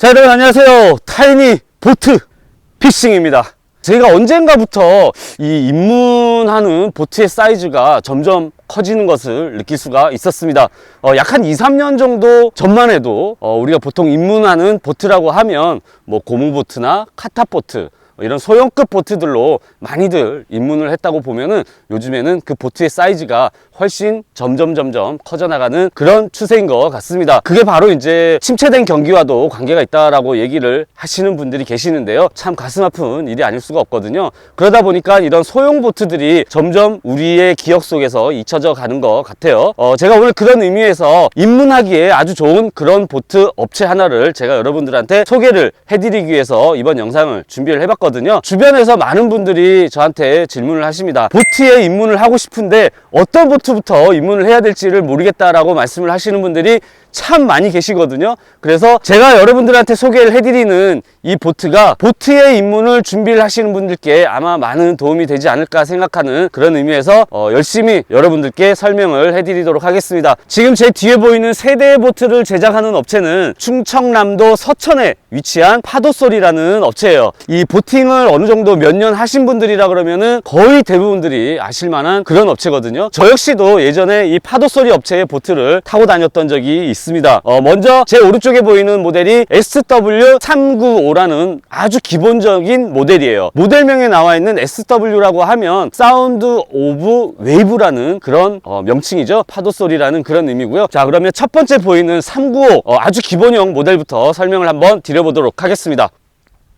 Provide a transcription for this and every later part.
자, 여러분 안녕하세요. 타이니 보트 피싱입니다. 제가 언젠가부터 이 입문하는 보트의 사이즈가 점점 커지는 것을 느낄 수가 있었습니다. 약 한 2-3년 정도 전만 해도 우리가 보통 입문하는 보트라고 하면 뭐 고무보트나 카타보트 이런 소형급 보트들로 많이들 입문을 했다고 보면은 요즘에는 그 보트의 사이즈가 훨씬 점점 커져나가는 그런 추세인 것 같습니다. 그게 바로 이제 침체된 경기와도 관계가 있다라고 얘기를 하시는 분들이 계시는데요. 참 가슴 아픈 일이 아닐 수가 없거든요. 그러다 보니까 이런 소형 보트들이 점점 우리의 기억 속에서 잊혀져 가는 것 같아요. 제가 오늘 그런 의미에서 입문하기에 아주 좋은 그런 보트 업체 하나를 제가 여러분들한테 소개를 해드리기 위해서 이번 영상을 준비를 해봤거든요. 주변에서 많은 분들이 저한테 질문을 하십니다. 보트에 입문을 하고 싶은데 어떤 보트부터 입문을 해야 될지를 모르겠다라고 말씀을 하시는 분들이 참 많이 계시거든요. 그래서 제가 여러분들한테 소개를 해드리는 이 보트가 보트에 입문을 준비를 하시는 분들께 아마 많은 도움이 되지 않을까 생각하는 그런 의미에서 열심히 여러분들께 설명을 해드리도록 하겠습니다. 지금 제 뒤에 보이는 세대의 보트를 제작하는 업체는 충청남도 서천에 위치한 파도솔이라는 업체예요. 이 보팅을 어느 정도 몇 년 하신 분들이라 그러면은 거의 대부분들이 아실 만한 그런 업체거든요. 저 역시도 예전에 이 파도솔이 업체의 보트를 타고 다녔던 적이 있습니다. 먼저 제 오른쪽에 보이는 모델이 SW395라는 아주 기본적인 모델이에요. 모델명에 나와 있는 SW라고 하면 사운드 오브 웨이브라는 그런 명칭이죠. 파도솔이라는 그런 의미고요. 자, 그러면 첫 번째 보이는 395 아주 기본형 모델부터 설명을 한번 드려보도록 하겠습니다.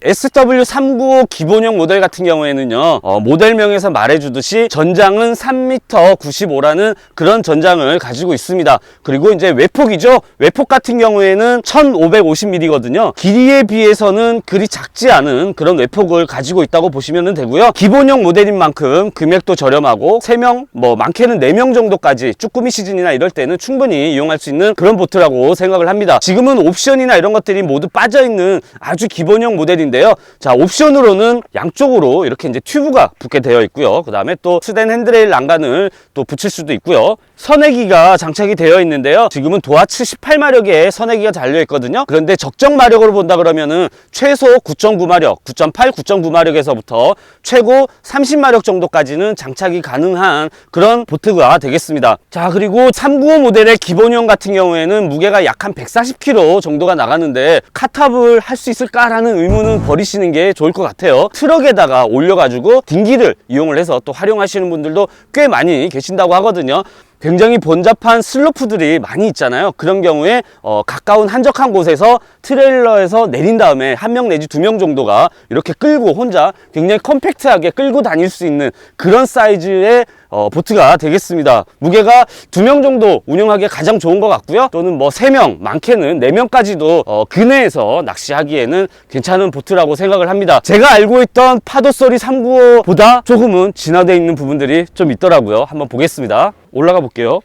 SW395 기본형 모델 같은 경우에는요, 모델명에서 말해주듯이 전장은 3m95라는 그런 전장을 가지고 있습니다. 그리고 이제 외폭이죠. 외폭 같은 경우에는 1550mm거든요. 길이에 비해서는 그리 작지 않은 그런 외폭을 가지고 있다고 보시면 되고요. 기본형 모델인 만큼 금액도 저렴하고 3명, 많게는 4명 정도까지 쭈꾸미 시즌이나 이럴 때는 충분히 이용할 수 있는 그런 보트라고 생각을 합니다. 지금은 옵션이나 이런 것들이 모두 빠져있는 아주 기본형 모델인데 자, 옵션으로는 양쪽으로 이렇게 이제 튜브가 붙게 되어 있고요. 그 다음에 또 스댄 핸드레일 난간을 또 붙일 수도 있고요. 선회기가 장착이 되어 있는데요. 지금은 도하츠 18마력의 선회기가 달려 있거든요. 그런데 적정 마력으로 본다 그러면은 최소 9.9마력, 9.8, 9.9마력에서부터 최고 30마력 정도까지는 장착이 가능한 그런 보트가 되겠습니다. 자, 그리고 395 모델의 기본형 같은 경우에는 무게가 약 한 140kg 정도가 나가는데 카탑을 할 수 있을까라는 의문은 버리시는 게 좋을 것 같아요. 트럭에다가 올려가지고 딩기를 이용을 해서 또 활용하시는 분들도 꽤 많이 계신다고 하거든요. 굉장히 번잡한 슬로프들이 많이 있잖아요. 그런 경우에 가까운 한적한 곳에서 트레일러에서 내린 다음에 1명 내지 2명 정도가 이렇게 끌고 혼자 굉장히 컴팩트하게 끌고 다닐 수 있는 그런 사이즈의 보트가 되겠습니다. 무게가 2명 정도 운영하기에 가장 좋은 것 같고요. 또는 3명, 많게는 4명까지도 근해에서 낚시하기에는 괜찮은 보트라고 생각을 합니다. 제가 알고 있던 파도소리 395보다 조금은 진화되어 있는 부분들이 좀 있더라고요. 한번 보겠습니다. 올라가 볼게요.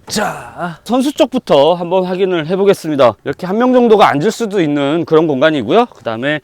자, 선수 쪽부터 한번 확인을 해보겠습니다. 이렇게 1명 정도가 앉을 수도 있는 그런 공간이고요. 그 다음에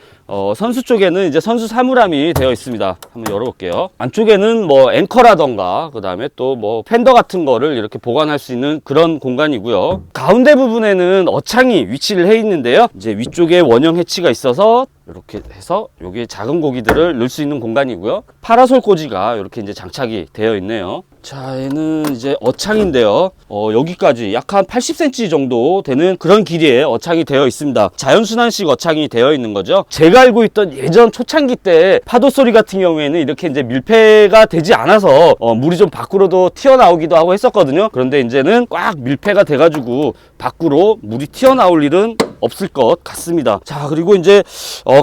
선수 쪽에는 이제 선수 사물함이 되어 있습니다. 한번 열어볼게요. 안쪽에는 앵커라던가 그 다음에 또 팬더 같은 거를 이렇게 보관할 수 있는 그런 공간이고요. 가운데 부분에는 어창이 위치를 해 있는데요. 이제 위쪽에 원형 해치가 있어서 이렇게 해서 여기에 작은 고기들을 넣을 수 있는 공간이고요. 파라솔 꽂이가 이렇게 이제 장착이 되어 있네요. 자, 얘는 이제 어창인데요. 여기까지 약 한 80cm 정도 되는 그런 길이의 어창이 되어 있습니다. 자연순환식 어창이 되어 있는 거죠. 제가 알고 있던 예전 초창기 때 파도소리 같은 경우에는 이렇게 이제 밀폐가 되지 않아서 물이 좀 밖으로도 튀어나오기도 하고 했었거든요. 그런데 이제는 꽉 밀폐가 돼가지고 밖으로 물이 튀어나올 일은 없을 것 같습니다. 자, 그리고 이제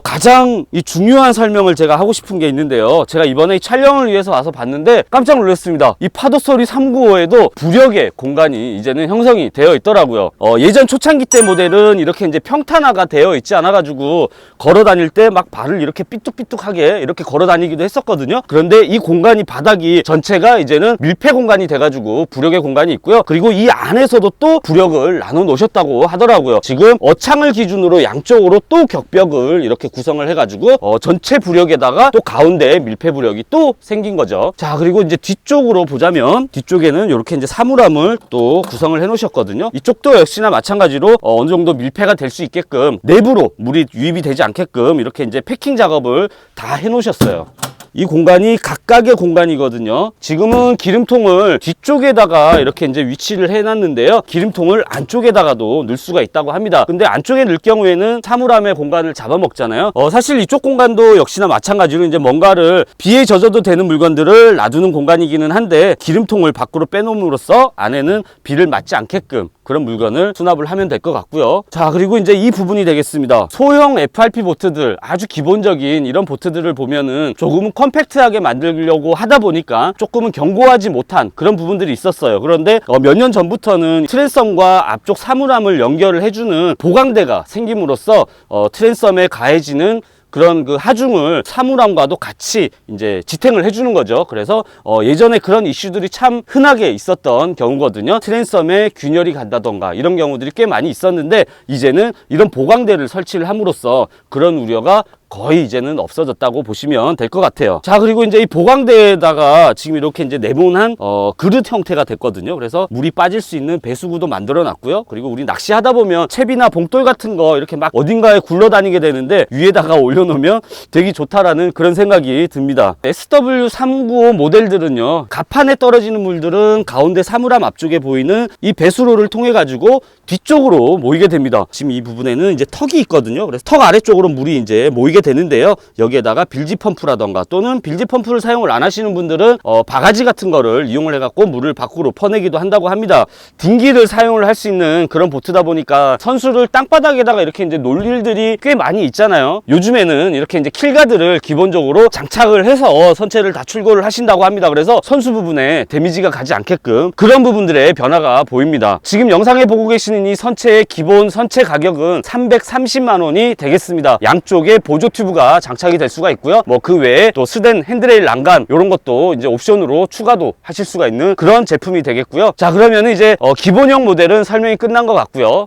가장 이 중요한 설명을 제가 하고 싶은 게 있는데요. 제가 이번에 이 촬영을 위해서 와서 봤는데 깜짝 놀랐습니다. 이 파도소리 395에도 부력의 공간이 이제는 형성이 되어 있더라고요. 예전 초창기 때 모델은 이렇게 이제 평탄화가 되어 있지 않아가지고 걸어 다닐 때 막 발을 이렇게 삐뚝삐뚝하게 이렇게 걸어 다니기도 했었거든요. 그런데 이 공간이 바닥이 전체가 이제는 밀폐 공간이 돼가지고 부력의 공간이 있고요. 그리고 이 안에서도 또 부력을 나눠 놓으셨다고 하더라고요. 지금 어창 창을 기준으로 양쪽으로 또 격벽을 이렇게 구성을 해가지고 전체 부력에다가 또 가운데에 밀폐 부력이 또 생긴 거죠. 자, 그리고 이제 뒤쪽으로 보자면 뒤쪽에는 이렇게 이제 사물함을 또 구성을 해 놓으셨거든요. 이쪽도 역시나 마찬가지로 어느 정도 밀폐가 될 수 있게끔 내부로 물이 유입이 되지 않게끔 이렇게 이제 패킹 작업을 다 해 놓으셨어요. 이 공간이 각각의 공간이거든요. 지금은 기름통을 뒤쪽에다가 이렇게 이제 위치를 해놨는데요. 기름통을 안쪽에다가도 넣을 수가 있다고 합니다. 근데 안쪽에 넣을 경우에는 사물함의 공간을 잡아먹잖아요. 사실 이쪽 공간도 역시나 마찬가지로 이제 뭔가를 비에 젖어도 되는 물건들을 놔두는 공간이기는 한데 기름통을 밖으로 빼놓음으로써 안에는 비를 맞지 않게끔 그런 물건을 수납을 하면 될 것 같고요. 자, 그리고 이제 이 부분이 되겠습니다. 소형 FRP 보트들, 아주 기본적인 이런 보트들을 보면은 조금은 컴팩트하게 만들려고 하다 보니까 조금은 견고하지 못한 그런 부분들이 있었어요. 그런데 몇 년 전부터는 트랜섬과 앞쪽 사물함을 연결을 해주는 보강대가 생김으로써 트랜섬에 가해지는 그런 그 하중을 사물함과도 같이 이제 지탱을 해주는 거죠. 그래서 예전에 그런 이슈들이 참 흔하게 있었던 경우거든요. 트랜섬에 균열이 간다던가 이런 경우들이 꽤 많이 있었는데 이제는 이런 보강대를 설치를 함으로써 그런 우려가 거의 이제는 없어졌다고 보시면 될 것 같아요. 자, 그리고 이제 이 보강대에다가 지금 이렇게 이제 네모난 그릇 형태가 됐거든요. 그래서 물이 빠질 수 있는 배수구도 만들어 놨고요. 그리고 우리 낚시하다 보면 채비나 봉돌 같은 거 이렇게 막 어딘가에 굴러다니게 되는데 위에다가 올려놓으면 되게 좋다라는 그런 생각이 듭니다. SW395 모델들은요, 갑판에 떨어지는 물들은 가운데 사물함 앞쪽에 보이는 이 배수로를 통해 가지고 뒤쪽으로 모이게 됩니다. 지금 이 부분에는 이제 턱이 있거든요. 그래서 턱 아래쪽으로 물이 이제 모이게 되는데요. 여기에다가 빌지 펌프라던가 또는 빌지 펌프를 사용을 안 하시는 분들은 바가지 같은 거를 이용을 해갖고 물을 밖으로 퍼내기도 한다고 합니다. 딩기를 사용을 할 수 있는 그런 보트다 보니까 선수를 땅바닥에다가 이렇게 이제 놀 일들이 꽤 많이 있잖아요. 요즘에는 이렇게 이제 킬가드를 기본적으로 장착을 해서 선체를 다 출고를 하신다고 합니다. 그래서 선수 부분에 데미지가 가지 않게끔 그런 부분들의 변화가 보입니다. 지금 영상에 보고 계시는 이 선체의 기본 선체 가격은 330만 원이 되겠습니다. 양쪽에 보조 튜브가 장착이 될 수가 있고요. 뭐 그 외에 또 스댄 핸드레일 난간 이런 것도 이제 옵션으로 추가도 하실 수가 있는 그런 제품이 되겠고요. 자, 그러면 이제 기본형 모델은 설명이 끝난 것 같고요.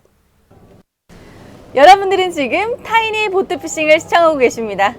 여러분들은 지금 타이니 보트피싱을 시청하고 계십니다.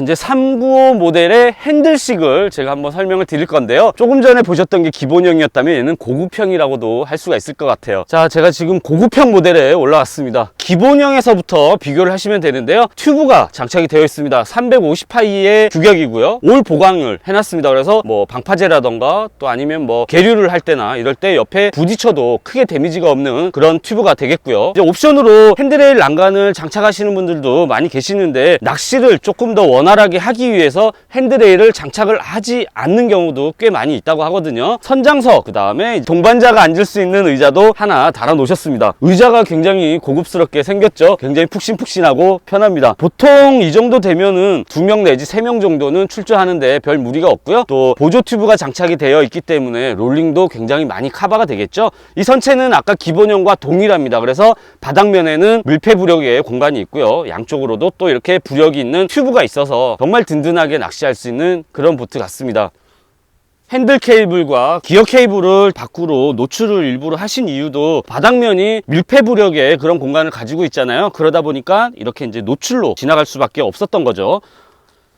이제 395 모델의 핸들식을 제가 한번 설명을 드릴 건데요. 조금 전에 보셨던 게 기본형이었다면 얘는 고급형이라고도 할 수가 있을 것 같아요. 자, 제가 지금 고급형 모델에 올라왔습니다. 기본형에서부터 비교를 하시면 되는데요. 튜브가 장착이 되어 있습니다. 350파이의 규격이고요. 올 보강을 해놨습니다. 그래서 뭐 방파제라던가 또 아니면 뭐 계류를 할 때나 이럴 때 옆에 부딪혀도 크게 데미지가 없는 그런 튜브가 되겠고요. 이제 옵션으로 핸드레일 난간을 장착하시는 분들도 많이 계시는데 낚시를 조금 더 원활하게 하기 위해서 핸드레일을 장착을 하지 않는 경우도 꽤 많이 있다고 하거든요. 선장석, 그 다음에 동반자가 앉을 수 있는 의자도 하나 달아 놓으셨습니다. 의자가 굉장히 고급스럽게 생겼죠. 굉장히 푹신푹신하고 편합니다. 보통 이 정도 되면은 2명 내지 3명 정도는 출조하는데 별 무리가 없고요. 또 보조 튜브가 장착이 되어 있기 때문에 롤링도 굉장히 많이 커버가 되겠죠. 이 선체는 아까 기본형과 동일합니다. 그래서 바닥면에는 밀폐 부력의 공간이 있고요. 양쪽으로도 또 이렇게 부력이 있는 튜브가 있어서 정말 든든하게 낚시할 수 있는 그런 보트 같습니다. 핸들 케이블과 기어 케이블을 밖으로 노출을 일부러 하신 이유도 바닥면이 밀폐 부력의 그런 공간을 가지고 있잖아요. 그러다 보니까 이렇게 이제 노출로 지나갈 수밖에 없었던 거죠.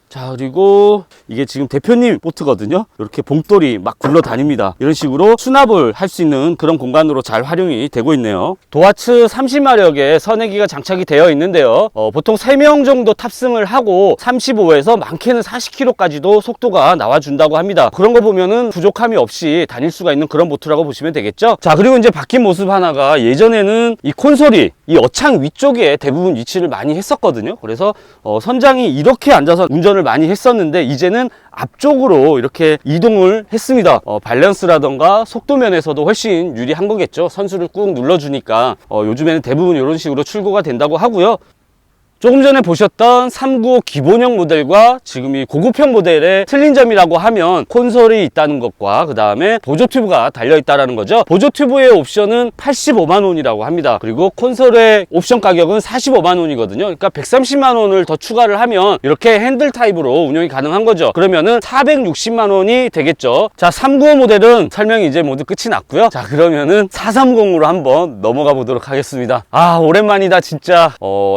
자, 그리고 이게 지금 대표님 보트거든요. 이렇게 봉돌이 막 굴러다닙니다. 이런 식으로 수납을 할 수 있는 그런 공간으로 잘 활용이 되고 있네요. 도하츠 30마력의 선회기가 장착이 되어 있는데요. 보통 3명 정도 탑승을 하고 35에서 많게는 40km까지도 속도가 나와준다고 합니다. 그런 거 보면은 부족함이 없이 다닐 수가 있는 그런 보트라고 보시면 되겠죠. 자, 그리고 이제 바뀐 모습 하나가 예전에는 이 콘솔이 이 어창 위쪽에 대부분 위치를 많이 했었거든요. 그래서 선장이 이렇게 앉아서 운전을 많이 했었는데 이제는 앞쪽으로 이렇게 이동을 했습니다. 밸런스라던가 속도 면에서도 훨씬 유리한 거겠죠. 선수를 꾹 눌러주니까 요즘에는 대부분 이런 식으로 출고가 된다고 하고요. 조금 전에 보셨던 395 기본형 모델과 지금 이 고급형 모델의 틀린 점이라고 하면 콘솔이 있다는 것과 그 다음에 보조 튜브가 달려있다는 거죠. 보조 튜브의 옵션은 85만 원이라고 합니다. 그리고 콘솔의 옵션 가격은 45만 원이거든요. 그러니까 130만 원을 더 추가를 하면 이렇게 핸들 타입으로 운영이 가능한 거죠. 그러면은 460만 원이 되겠죠. 자, 395 모델은 설명이 이제 모두 끝이 났고요. 자, 그러면은 430으로 한번 넘어가 보도록 하겠습니다. 아, 오랜만이다 진짜.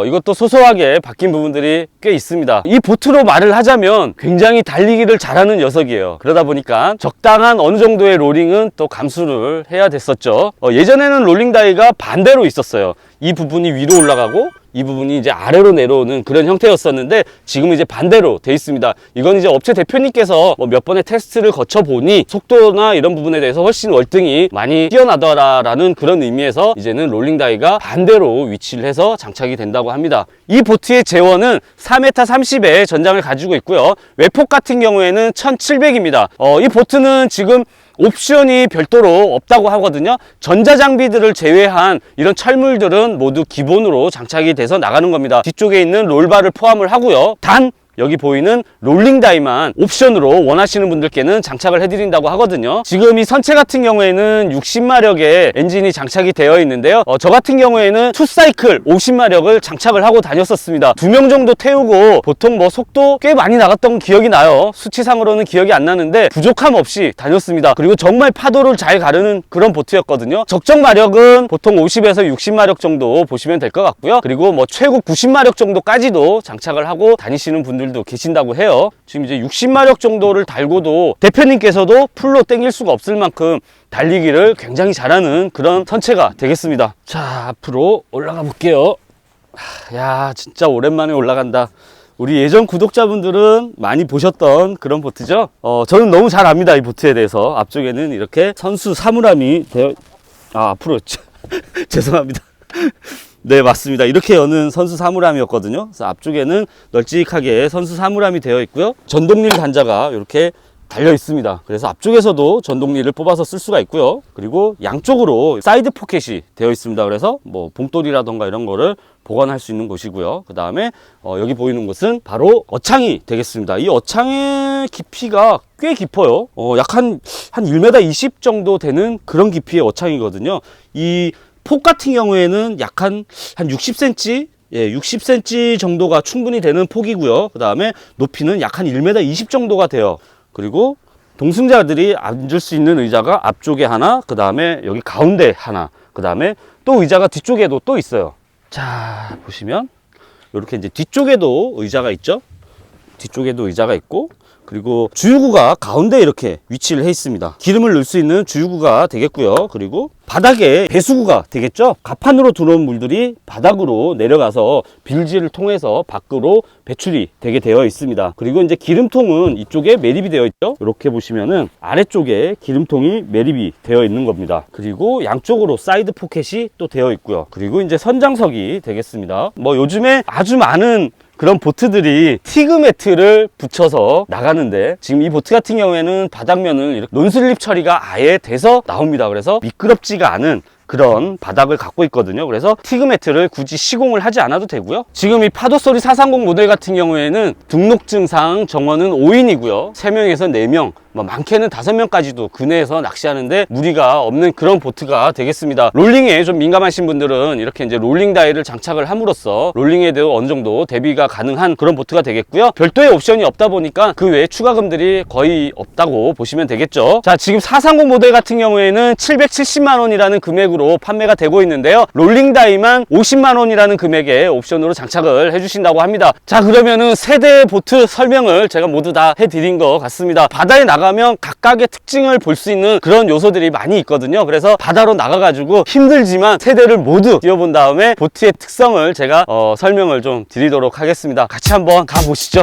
이것도 소소하게 바뀐 부분들이 꽤 있습니다. 이 보트로 말을 하자면 굉장히 달리기를 잘하는 녀석이에요. 그러다 보니까 적당한 어느 정도의 롤링은 또 감수를 해야 됐었죠. 예전에는 롤링 다이가 반대로 있었어요. 이 부분이 위로 올라가고 이 부분이 이제 아래로 내려오는 그런 형태였었는데 지금은 이제 반대로 돼 있습니다. 이건 이제 업체 대표님께서 몇 번의 테스트를 거쳐 보니 속도나 이런 부분에 대해서 훨씬 월등히 많이 뛰어나더라라는 그런 의미에서 이제는 롤링 다이가 반대로 위치를 해서 장착이 된다고 합니다. 이 보트의 제원은 4m30의 전장을 가지고 있고요. 외폭 같은 경우에는 1700입니다. 이 보트는 지금 옵션이 별도로 없다고 하거든요. 전자장비들을 제외한 이런 철물들은 모두 기본으로 장착이 돼서 나가는 겁니다. 뒤쪽에 있는 롤바를 포함을 하고요. 단 여기 보이는 롤링 다이만 옵션으로 원하시는 분들께는 장착을 해드린다고 하거든요. 지금 이 선체 같은 경우에는 60마력의 엔진이 장착이 되어 있는데요. 저 같은 경우에는 투사이클 50마력을 장착을 하고 다녔었습니다. 2명 정도 태우고 보통 뭐 속도 꽤 많이 나갔던 기억이 나요. 수치상으로는 기억이 안 나는데 부족함 없이 다녔습니다. 그리고 정말 파도를 잘 가르는 그런 보트였거든요. 적정 마력은 보통 50에서 60마력 정도 보시면 될 것 같고요. 그리고 뭐 최고 90마력 정도까지도 장착을 하고 다니시는 분들도 계신다고 해요. 지금 이제 60마력 정도를 달고도 대표님께서도 풀로 땡길 수가 없을 만큼 달리기를 굉장히 잘하는 그런 선체가 되겠습니다. 자, 앞으로 올라가 볼게요. 야, 진짜 오랜만에 올라간다. 우리 예전 구독자분들은 많이 보셨던 그런 보트죠. 저는 너무 잘 압니다, 이 보트에 대해서. 앞쪽에는 이렇게 선수 사물함이 되어 앞으로 죄송합니다. 네, 맞습니다. 이렇게 여는 선수 사물함이었거든요. 그래서 앞쪽에는 널찍하게 선수 사물함이 되어 있고요. 전동릴 단자가 이렇게 달려 있습니다. 그래서 앞쪽에서도 전동릴을 뽑아서 쓸 수가 있고요. 그리고 양쪽으로 사이드 포켓이 되어 있습니다. 그래서 뭐 봉돌이라던가 이런 거를 보관할 수 있는 곳이고요. 그 다음에 여기 보이는 곳은 바로 어창이 되겠습니다. 이 어창의 깊이가 꽤 깊어요. 약 한 1m 20 정도 되는 그런 깊이의 어창이거든요. 이 폭 같은 경우에는 약 한 60cm, 60cm 정도가 충분히 되는 폭이고요. 그 다음에 높이는 약 한 1m 20 정도가 돼요. 그리고 동승자들이 앉을 수 있는 의자가 앞쪽에 하나, 그 다음에 여기 가운데 하나, 그 다음에 또 의자가 뒤쪽에도 또 있어요. 자, 보시면 이렇게 이제 뒤쪽에도 의자가 있죠. 뒤쪽에도 의자가 있고, 그리고 주유구가 가운데 이렇게 위치를 해 있습니다. 기름을 넣을 수 있는 주유구가 되겠고요. 그리고 바닥에 배수구가 되겠죠. 가판으로 들어온 물들이 바닥으로 내려가서 빌지를 통해서 밖으로 배출이 되게 되어 있습니다. 그리고 이제 기름통은 이쪽에 매립이 되어 있죠. 이렇게 보시면은 아래쪽에 기름통이 매립이 되어 있는 겁니다. 그리고 양쪽으로 사이드 포켓이 또 되어 있고요. 그리고 이제 선장석이 되겠습니다. 뭐 요즘에 아주 많은 그런 보트들이 티그 매트를 붙여서 나가는데 지금 이 보트 같은 경우에는 바닥면을 이렇게 논슬립 처리가 아예 돼서 나옵니다. 그래서 미끄럽지가 않은 그런 바닥을 갖고 있거든요. 그래서 티그 매트를 굳이 시공을 하지 않아도 되고요. 지금 이 파도소리 430 모델 같은 경우에는 등록증상 정원은 5인이고요 3명에서 4명, 많게는 5명까지도 근해에서 낚시하는데 무리가 없는 그런 보트가 되겠습니다. 롤링에 좀 민감하신 분들은 이렇게 이제 롤링 다이를 장착을 함으로써 롤링에 대해 어느 정도 대비가 가능한 그런 보트가 되겠고요. 별도의 옵션이 없다 보니까 그 외에 추가금들이 거의 없다고 보시면 되겠죠. 자, 지금 430 모델 같은 경우에는 770만 원이라는 금액으로 판매가 되고 있는데요. 롤링 다이만 50만 원이라는 금액에 옵션으로 장착을 해주신다고 합니다. 자, 그러면은 세대 보트 설명을 제가 모두 다 해드린 것 같습니다. 바다에 나가면 각각의 특징을 볼 수 있는 그런 요소들이 많이 있거든요. 그래서 바다로 나가가지고 힘들지만 세대를 모두 뛰어본 다음에 보트의 특성을 제가 설명을 좀 드리도록 하겠습니다. 같이 한번 가보시죠.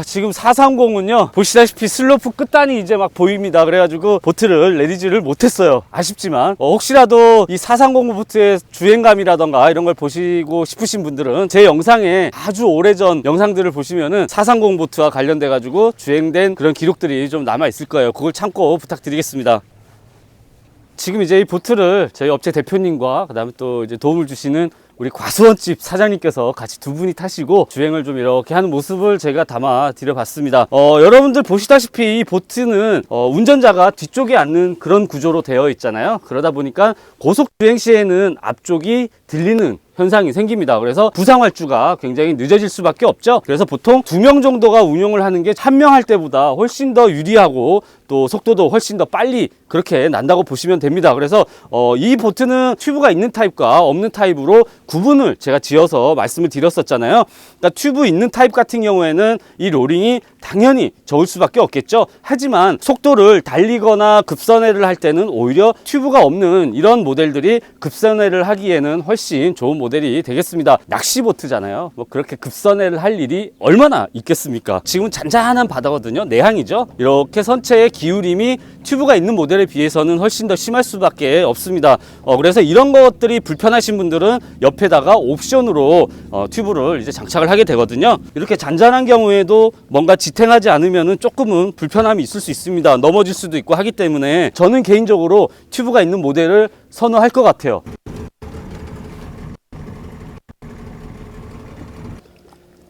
지금 430은요, 보시다시피 슬로프 끝단이 이제 막 보입니다. 그래가지고 보트를 내리지를 못했어요. 아쉽지만, 혹시라도 이 430 보트의 주행감이라던가 이런 걸 보시고 싶으신 분들은 제 영상에 아주 오래전 영상들을 보시면은 430 보트와 관련돼가지고 주행된 그런 기록들이 좀 남아있을 거예요. 그걸 참고 부탁드리겠습니다. 지금 이제 이 보트를 저희 업체 대표님과 그 다음에 또 이제 도움을 주시는 우리 과수원집 사장님께서 같이 두 분이 타시고 주행을 좀 이렇게 하는 모습을 제가 담아 드려봤습니다. 여러분들 보시다시피 이 보트는 운전자가 뒤쪽에 앉는 그런 구조로 되어 있잖아요. 그러다 보니까 고속 주행 시에는 앞쪽이 들리는 현상이 생깁니다. 그래서 부상활주가 굉장히 늦어질 수밖에 없죠. 그래서 보통 2명 정도가 운용을 하는 게 1명 할 때보다 훨씬 더 유리하고 또 속도도 훨씬 더 빨리 그렇게 난다고 보시면 됩니다. 그래서 이 보트는 튜브가 있는 타입과 없는 타입으로 구분을 제가 지어서 말씀을 드렸었잖아요. 그러니까 튜브 있는 타입 같은 경우에는 이 로링이 당연히 적을 수밖에 없겠죠. 하지만 속도를 달리거나 급선회를 할 때는 오히려 튜브가 없는 이런 모델들이 급선회를 하기에는 훨씬 좋은 모델이 되겠습니다. 낚시보트잖아요. 뭐 그렇게 급선회를 할 일이 얼마나 있겠습니까? 지금은 잔잔한 바다거든요. 내항이죠. 이렇게 선체의 기울임이 튜브가 있는 모델에 비해서는 훨씬 더 심할 수밖에 없습니다. 그래서 이런 것들이 불편하신 분들은 옆에다가 옵션으로 튜브를 이제 장착을 하게 되거든요. 이렇게 잔잔한 경우에도 뭔가 지탱하지 않으면은 조금은 불편함이 있을 수 있습니다. 넘어질 수도 있고 하기 때문에 저는 개인적으로 튜브가 있는 모델을 선호할 것 같아요.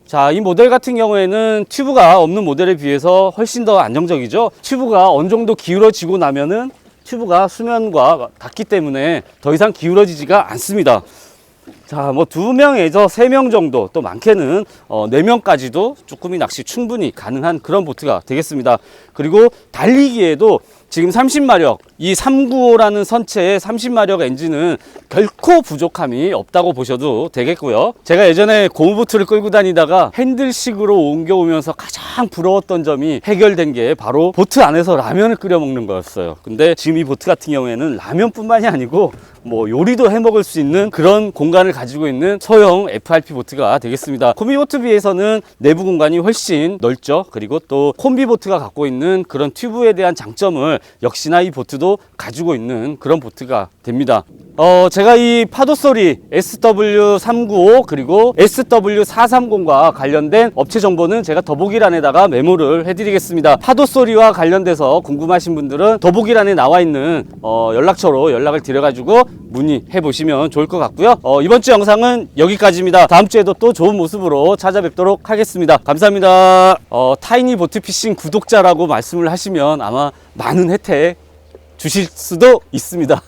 자, 이 모델 같은 경우에는 튜브가 없는 모델에 비해서 훨씬 더 안정적이죠. 튜브가 어느 정도 기울어지고 나면은 튜브가 수면과 닿기 때문에 더 이상 기울어지지가 않습니다. 자, 뭐 2명에서 3명 정도, 또 많게는 4명까지도 쭈꾸미 낚시 충분히 가능한 그런 보트가 되겠습니다. 그리고 달리기에도 지금 30마력, 이 395라는 선체의 30마력 엔진은 결코 부족함이 없다고 보셔도 되겠고요. 제가 예전에 고무보트를 끌고 다니다가 핸들식으로 옮겨오면서 가장 부러웠던 점이 해결된 게 바로 보트 안에서 라면을 끓여 먹는 거였어요. 근데 지금 이 보트 같은 경우에는 라면뿐만이 아니고 뭐 요리도 해 먹을 수 있는 그런 공간을 가지고 있는 소형 FRP 보트가 되겠습니다. 콤비보트 비해서는 내부 공간이 훨씬 넓죠. 그리고 또 콤비보트가 갖고 있는 그런 튜브에 대한 장점을 역시나 이 보트도 가지고 있는 그런 보트가 됩니다. 제가 이 파도소리 SW395 그리고 SW430과 관련된 업체 정보는 제가 더보기란에다가 메모를 해드리겠습니다. 파도소리와 관련돼서 궁금하신 분들은 더보기란에 나와 있는 연락처로 연락을 드려가지고 문의해 보시면 좋을 것 같고요. 이번 주 영상은 여기까지입니다. 다음 주에도 또 좋은 모습으로 찾아뵙도록 하겠습니다. 감사합니다. 타이니 보트피싱 구독자라고 말씀을 하시면 아마 많은 혜택 주실 수도 있습니다.